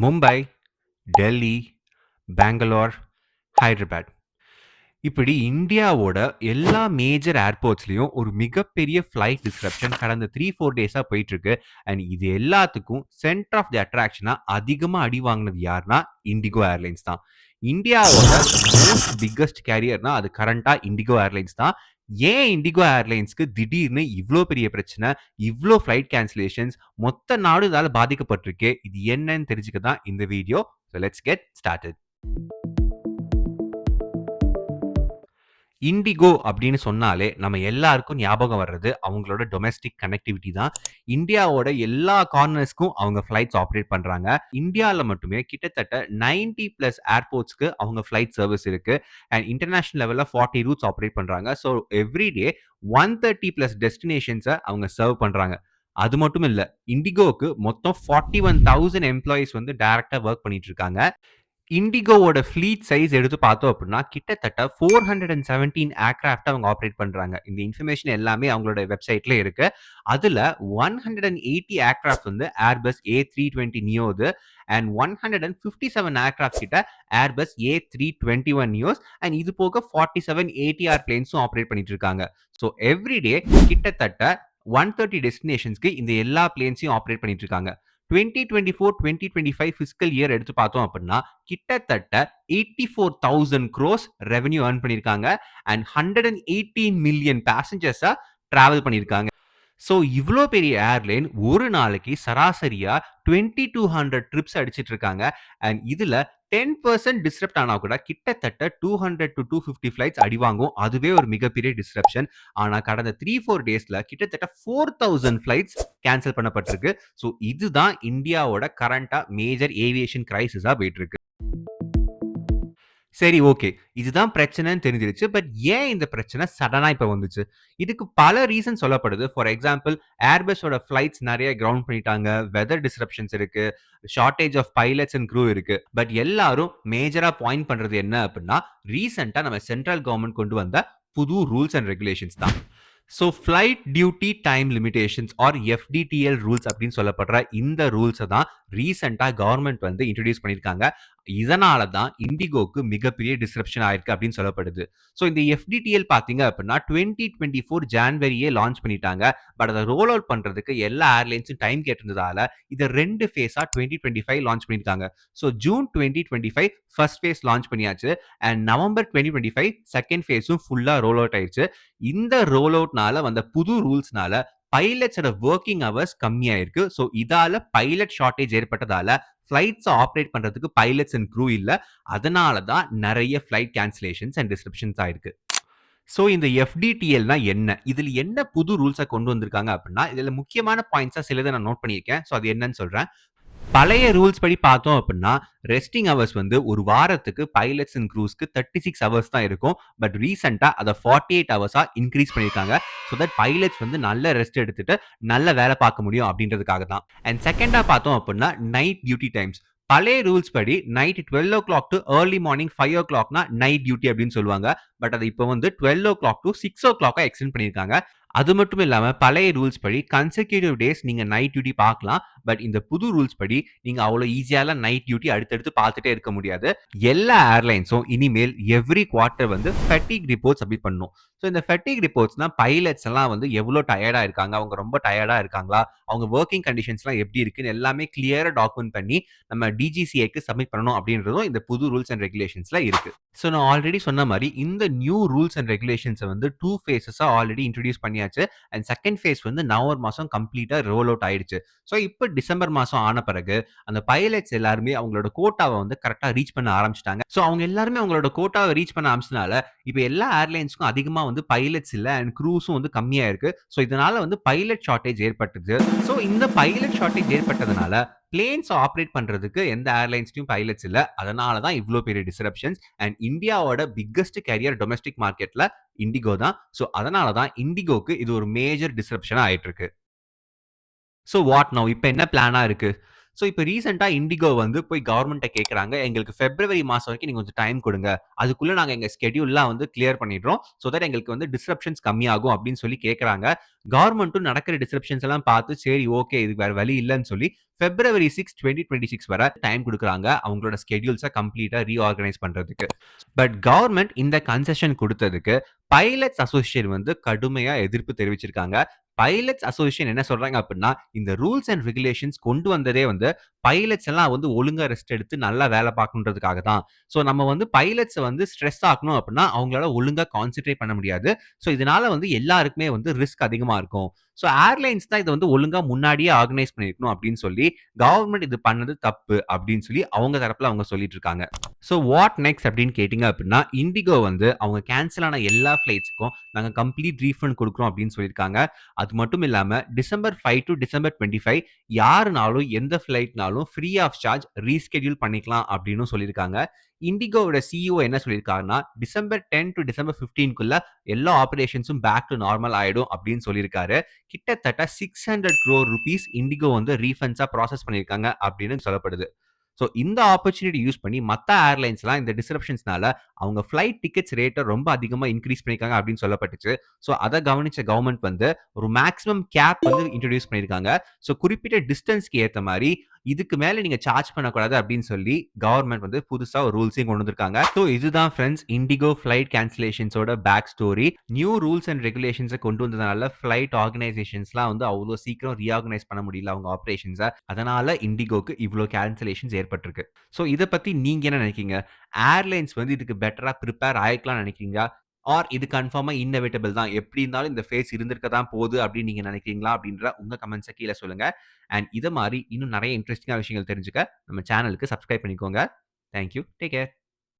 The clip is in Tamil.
மும்பை, டெல்லி, பெங்களூர், ஹைதராபாத். இப்படி இந்தியாவோட எல்லா மேஜர் ஏர்போர்ட்ஸ்லயும் ஒரு மிகப்பெரிய ஃப்ளைட் டிஸ்ரப்ஷன் கடந்த 3-4 டேஸா போயிட்டு இருக்கு. அண்ட் இது எல்லாத்துக்கும் சென்டர் ஆஃப் தி அட்ராக்ஷனா அதிகமா அடி வாங்கினது யாருன்னா இண்டிகோ ஏர்லைன்ஸ் தான். இந்தியாவோட மோஸ்ட் பிக்கஸ்ட் கேரியர்னா அது கரண்டா இண்டிகோ ஏர்லைன்ஸ் தான். ஏன் இண்டிகோ ஏர்லைன்ஸ்க்கு திடீர்னு இவ்ளோ பெரிய பிரச்சனை, இவ்ளோ ஃப்ளைட் கேன்சலேஷன்ஸ், மொத்த நாடு இதால பாதிக்கப்பட்டிருக்கு. இது என்னன்னு தெரிஞ்சுக்க தான் இந்த video. So let's get started. Indigo அப்படின்னு சொன்னாலே நம்ம எல்லாருக்கும் ஞாபகம் வர்றது அவங்களோட டொமெஸ்டிக் கனெக்டிவிட்டி தான். இந்தியாவோட எல்லா கார்னர்ஸ்க்கும் அவங்க ஃப்ளைட்ஸ் ஆப்ரேட் பண்றாங்க. இந்தியால மட்டுமே கிட்டத்தட்ட 90+ ஏர்போர்ட்ஸ்க்கு அவங்க ஃப்ளைட் சர்வீஸ் இருக்கு. அண்ட் இன்டர்நேஷனல் லெவல்ல 40 ரூட்ஸ் ஆப்ரேட் பண்றாங்க. ஸோ எவ்ரி டே 130+ டெஸ்டினேஷன்ஸை அவங்க சர்வ் பண்றாங்க. அது மட்டும் இல்ல, இண்டிகோக்கு மொத்தம் 41,000 எம்ப்ளாயிஸ் வந்து டைரக்டா ஒர்க் பண்ணிட்டு இருக்காங்க. இண்டிகோவோட ஃப்ளீட் சைஸ் எடுத்து பார்த்தோம் அப்படின்னா கிட்டத்தட்ட 417 ஏர்கிராஃப்ட் அவங்க ஆப்ரேட் பண்றாங்க. இந்த இன்ஃபர்மேஷன் எல்லாமே அவங்களோட வெப்சைட்ல இருக்கு. அதுல 180 ஏர்கிராஃப்ட் வந்து ஏர்பஸ் A320 நியோது அண்ட் 157 ஏர்கிராஃப்ட் கிட்ட ஏர்பஸ் A321 நியோஸ் அண்ட் இது போக 47 ATR பிளேன்ஸும் ஆப்ரேட் பண்ணிட்டு இருக்காங்க. ஸோ எவ்ரிடே கிட்டத்தட்ட 130 டெஸ்டினேஷன்ஸ்க்கு இந்த எல்லா பிளேன்ஸையும் ஆப்ரேட் பண்ணிட்டு இருக்காங்க. 2024-2025 ஃபிஸ்கல் இயர் எடுத்து பார்த்தோம் அப்படின்னா கிட்டத்தட்ட 84,000 crores ரெவென்யூ earn பண்ணியிருக்காங்க அண்ட் 118 மில்லியன் பேசஞ்சர்ஸா டிராவல் பண்ணியிருக்காங்க. ஸோ இவ்வளோ பெரிய ஏர்லைன் ஒரு நாளைக்கு சராசரியா 2200 ட்ரிப்ஸ் அடிச்சிட்டு இருக்காங்க. அண்ட் இதுல 10% டிஸ்ரப்ட் ஆனா கூட கிட்டத்தட்ட 200 to 250 ஃபிளைட்ஸ் அடி வாங்கும். அதுவே ஒரு மிகப்பெரிய டிஸ்ரப்ஷன். ஆனா கடந்த 3-4 டேஸ்ல கிட்டத்தட்ட 4000 ஃபிளைட்ஸ் கேன்சல் பண்ணப்பட்டிருக்கு. ஸோ இதுதான் இந்தியாவோட கரண்டா மேஜர் ஏவியேஷன் கிரைசிஸா போயிட்டு இருக்கு. சரி, ஓகே. இதுதான் பிரச்சனைன்னு தெரிஞ்சிருச்சு. பட் ஏன் இந்த பிரச்சனை சடனா இப்ப வந்துச்சு? இதுக்கு பல ரீசன் சொல்லப்படுது. ஃபார் எக்ஸாம்பிள் ஏர்பஸோட ஃபிளைட்ஸ் நெறைய கிரவுண்ட் பண்ணிட்டாங்க. வெதர் டிஸ்ரப்ஷன்ஸ் இருக்கு. Shortage of pilots and crew இருக்கு. பட் எல்லாரும் மேஜரா பாயிண்ட் பண்றது என்ன அப்படின்னா, ரீசென்ட்டா நம்ம சென்ட்ரல் கவர்ன்மெண்ட் கொண்டு வந்த புது ரூல்ஸ் அண்ட் ரெகுலேஷன்ஸ் தான். So flight duty time limitations or FDTL rules அப்படின்னு சொல்லப்படுற இந்த ரூல்ஸை தான் ரீசெண்டாக கவர்மெண்ட் வந்து இன்ட்ரடியூஸ் பண்ணியிருக்காங்க. இதனால தான் இண்டிகோக்கு மிகப்பெரிய டிஸ்ரப்ஷன் ஆயிருக்கு அப்படின்னு சொல்லப்படுது. ஸோ இந்த எஃப்டிடிஎல் பார்த்தீங்க அப்படின்னா 2024 ஜான்வரியே லான்ச் பண்ணிட்டாங்க. பட் அதை ரோல் அவுட் பண்ணுறதுக்கு எல்லா ஏர்லைன்ஸும் டைம் கேட்டிருந்ததால இதை 2 ஃபேஸாக 2025 லான்ச் பண்ணியிருக்காங்க. So June 2025 first face launch பண்ணியாச்சு அண்ட் நவம்பர் 2025 செகண்ட் ஃபேஸும் ஃபுல்லாக ரோல் அவுட் ஆயிடுச்சு. இந்த ரோல் அவுட்னால வந்த புது ரூல்ஸ்னால பைலட்ஸோட ஒர்க்கிங் ஹவர்ஸ் கம்மியாயிருக்கு. ஸோ இதால பைலட் ஷார்டேஜ் ஏற்பட்டதால ஃபிளைட்ஸ் ஆப்ரேட் பண்றதுக்கு பைலட்ஸ் அண்ட் க்ரூ இல்ல. அதனால தான் நிறைய ஃபிளைட் கேன்சலேஷன்ஸ் அண்ட் டிஸ்ரப்ஷன்ஸ் ஆயிருக்கு. ஸோ இந்த எஃப்டிடிஎல்னா என்ன? இதுல என்ன புது ரூல்ஸை கொண்டு வந்திருக்காங்க அப்படின்னா, இதுல முக்கியமான பாயிண்ட்ஸா சிலதை நான் நோட் பண்ணியிருக்கேன். ஸோ அது என்னன்னு சொல்றேன். பழைய ரூல்ஸ் படி பார்த்தோம் அப்படின்னா ரெஸ்டிங் ஹவர்ஸ் வந்து ஒரு வாரத்துக்கு பைலட்ஸ் அண்ட் க்ரூஸ்க்கு 36 ஹவர்ஸ் தான் இருக்கும். பட் ரீசெண்டா அதை 48 ஹவர்ஸா இன்க்ரீஸ் பண்ணியிருக்காங்க. ஸோ தட் பைலட்ஸ் வந்து நல்ல ரெஸ்ட் எடுத்துட்டு நல்ல வேலை பார்க்க முடியும் அப்படின்றதுக்காக தான். அண்ட் செகண்டா பார்த்தோம் அப்படின்னா நைட் டியூட்டி டைம்ஸ். பழைய ரூல்ஸ் படி night 12 o'clock to early morning 5 o'clockனா நைட் டியூட்டி அப்படின்னு சொல்லுவாங்க. பட் அது இப்போ வந்து 12 o'clock டு 6 o'clock எக்ஸ்டெண்ட் பண்ணியிருக்காங்க. அது மட்டும் இல்லாம பழைய ரூல்ஸ் படி கன்செக்யூட்டிவ் டேஸ் நீங்க நைட் டியூட்டி பார்க்கலாம். பட் இந்த புது ரூல்ஸ் படி நீங்க அவ்வளவு ஈஸியாலாம் நைட் டியூட்டி அடுத்தடுத்து பார்த்துட்டே இருக்க முடியாது. எல்லா ஏர்லைன்ஸும் இனிமேல் எவ்ரி குவார்ட்டர் வந்து ஃபெட்டிக் ரிப்போர்ட்ஸ் சப்மிட் பண்ணணும். ஸோ இந்த ஃபெட்டிக் ரிப்போர்ட்ஸ்னா பைலட்ஸ் எல்லாம் வந்து எவ்வளோ டயர்டா இருக்காங்க, அவங்க ரொம்ப டயர்டா இருக்காங்களா, அவங்க ஒர்க்கிங் கண்டிஷன்ஸ்லாம் எப்படி இருக்குன்னு எல்லாமே கிளியரா டாக்குமெண்ட் பண்ணி நம்ம டிஜிசிஏக்கு சப்மிட் பண்ணணும் அப்படின்றதும் இந்த புது ரூல்ஸ் அண்ட் ரெகுலேஷன்ஸ்ல இருக்கு. ஸோ நான் ஆல்ரெடி சொன்ன மாதிரி இந்த நியூ ரூல்ஸ் அண்ட் ரெகுலேஷன்ஸை வந்து 2 ஃபேஸஸா ஆல்ரெடி இன்ட்ரடியூஸ் பண்ணியாச்சு. அண்ட் செகண்ட் ஃபேஸ் வந்து நவம்பர் மாசம் கம்ப்ளீட்டா ரோல் அவுட் ஆயிடுச்சு. ஸோ இப்போ டிசம்பர் மாசம் ஆன பிறகு அந்த பைலட்ஸ் எல்லாருமே அவங்களோட கோட்டாவை வந்து கரெக்டா ரீச் பண்ண ஆரம்பிச்சிட்டாங்க. ஸோ அவங்க எல்லாருமே அவங்களோட கோட்டாவை ரீச் பண்ண ஆரம்பிச்சனால இப்போ எல்லா ஏர்லைன்ஸ்க்கும் அதிகமா வந்து பைலட்ஸ் இல்ல அண்ட் க்ரூஸும் வந்து கம்மியா இருக்கு. ஸோ இதனால வந்து பைலட் ஷார்டேஜ் ஏற்பட்டது. ஸோ இந்த பைலட் ஷார்டேஜ் ஏற்பட்டதுனால பிளேன்ஸ் ஆப்ரேட் பண்றதுக்கு எந்த ஏர்லைன்ஸ்லயும் பைலட்ஸ் இல்ல. அதனால தான் இவ்ளோ பெரிய டிஸ்ரப்ஷன்ஸ். அண்ட் இந்தியாவோட பிக்கஸ்ட் கேரியர் டொமஸ்டிக் மார்க்கெட்ல இண்டிகோ தான். ஸோ அதனால தான் இண்டிகோக்கு இது ஒரு மேஜர் டிஸ்ரப்ஷனா ஆயிட்டு இருக்கு. So what now? இப்ப என்ன பிளானா இருக்கு? ஸோ இப்போ ரீசெண்டா இண்டிகோ வந்து போய் கவர்மெண்ட்ட கேட்குறாங்க. எங்களுக்கு பிப்ரவரி மாசம் வரைக்கும் நீங்க கொஞ்சம் டைம் கொடுங்க. அதுக்குள்ள நாங்க எங்க ஸ்கெட்யூல்லாம் வந்து கிளியர் பண்ணிடுறோம். ஸோ தட் எங்களுக்கு வந்து டிஸ்ரப்ஷன்ஸ் கம்மியாகும் அப்படின்னு சொல்லி கேட்குறாங்க. கவர்மெண்ட்டும் நடக்கிற டிஸ்ரப்ஷன்ஸ் எல்லாம் பார்த்து சரி ஓகே இதுக்கு வேற வழி இல்லன்னு சொல்லி February 6, 2026 வர டைம் குடுக்குறாங்க. அவங்களோட ஸ்கெட்யூல்ஸ கம்ப்ளீட்டா ரீஆர்கனைஸ் பண்றதுக்கு. பட் கவர்ன்மெண்ட் இந்த கன்செஷன் குடுத்ததுக்கு பைலட்ஸ் அசோசியேஷன் வந்து கடுமையா எதிர்ப்பு தெரிவிச்சிருக்காங்க. பைலட்ஸ் அசோசியேஷன் என்ன சொல்றாங்க அப்டின்னா, இந்த ரூல்ஸ் அண்ட் ரெகுலேஷன்ஸ் கொண்டு வந்ததே வந்து பைலட்ஸ் எல்லாம் வந்து ஒழுங்கா ரெஸ்ட் எடுத்து நல்லா வேல பார்க்கணுன்றதுக்காக தான். ஸோ நம்ம வந்து பைலட்ஸ வந்து ஸ்ட்ரெஸ் ஆக்கணும் அப்டின்னா, அவங்களால ஒழுங்கா கான்சன்ட்ரேட் பண்ண முடியாது. ஸோ இதனால வந்து எல்லாருக்குமே வந்து ரிஸ்க் அதிகமா இருக்கும். ஸோ ஏர்லைன்ஸ் தான் இத வந்து ஒழுங்கா முன்னாடியே ஆர்கனைஸ் பண்ணியிருக்கணும் அப்டின்னு சொல்லி, கவர்ன்மெண்ட் இது பண்ணது தப்பு அப்டின்னு சொல்லி அவங்க தரப்புல அவங்க சொல்லிட்டு இருக்காங்க. ஸோ வாட் நெக்ஸ்ட் அப்படின்னு கேட்டீங்க அப்படின்னா, இண்டிகோ வந்து அவங்க கேன்சல் ஆன எல்லா ஃப்ளைட்ஸ்க்கும் நாங்க கம்ப்ளீட் ரீஃபண்ட் குடுக்குறோம் அப்படின்னு சொல்லியிருக்காங்க. அது மட்டும் இல்லாம டிசம்பர் 5 டூ டிசம்பர் 25 யாருனாலும் எந்த ஃப்ளைட்னாலும் ஃப்ரீ ஆஃப் சார்ஜ் ரீஸ்கெட்யூல் பண்ணிக்கலாம் அப்படின்னு சொல்லியிருக்காங்க. இண்டிகோவோட சிஇஓ என்ன சொல்லியிருக்காருன்னா, டிசம்பர் 10 டூ டிசம்பர் 15க்குள்ள எல்லா ஆப்பரேஷன்ஸும் பேக் டூ நார்மல் ஆயிடும் அப்படின்னு சொல்லியிருக்காரு. கிட்டத்தட்ட 600 crore ரூபீஸ் இண்டிகோ வந்து ரீஃபண்ட்ஸா ப்ராசஸ் பண்ணியிருக்காங்க அப்படின்னு சொல்லப்படுது. ஸோ இந்த ஆப்பர்ச்சுனிட்டி யூஸ் பண்ணி மத்த ஏர்லைன்ஸ்லாம் இந்த டிஸ்ரப்ஷன்ஸ்னால அவங்க ஃப்ளைட் டிக்கெட்ஸ் ரேட்ட ரொம்ப அதிகமா இன்கிரீஸ் பண்ணியிருக்காங்க அப்படின்னு சொல்லப்பட்டுச்சு. ஸோ அத கவனிச்ச கவர்ன்மெண்ட் வந்து ஒரு மேக்ஸிமம் கேப் வந்து இன்ட்ரோடியூஸ் பண்ணியிருக்காங்க. ஸோ குறிப்பிட்ட டிஸ்டன்ஸ்க்கு ஏத்த மாரி இதுக்கு மேல நீங்க சார்ஜ் பண்ணக்கூடாது அப்படின்னு சொல்லி கவர்ன்மெண்ட் வந்து புதுசா ஒரு ரூல்ஸையும் கொண்டு வந்திருக்காங்க. ஸோ இதுதான் ஃபிரெண்ட்ஸ் இண்டிகோ ஃப்ளைட் கேன்சலேஷன்ஸோட back story. New rules and ரெகுலேஷன்ஸ கொண்டு வந்ததுனால ஃப்ளைட் ஆர்கனைசேஷன்ஸ்லாம் வந்து அவ்வளோ சீக்கிரம் ரீஆர்கனைஸ் பண்ண முடியல அவங்க ஆப்பரேஷன்ஸ. அதனால இண்டிகோக்கு இவ்ளோ கேன்சலேஷன்ஸ் ஏற்பட்டிருக்கு. ஸோ இத பத்தி நீங்க என்ன நினைக்கிறீங்க? ஏர்லைன்ஸ் வந்து இதுக்கு பெட்டரா பிரிப்பேர் ஆயிருக்கலாம்னு நினைக்கிறீங்களா? ஆர் இது கன்ஃபார்மா இன்னெவிட்டபிள் தான். எப்படி இருந்தாலும் இந்த ஃபேஸ் இருந்திருக்க தான் போகுது அப்படின்னு நீங்க நினைக்கிறீங்களா? அப்படின்ற உங்க கமெண்ட்ஸ கீழ சொல்லுங்க. அண்ட் இத மாரி இன்னும் நெறைய இன்ட்ரஸ்டிங்கான விஷயங்கள் தெரிஞ்சுக்க நம்ம சேனலுக்கு சப்ஸ்கிரைப் பண்ணிக்கோங்க. Thank you. Take care.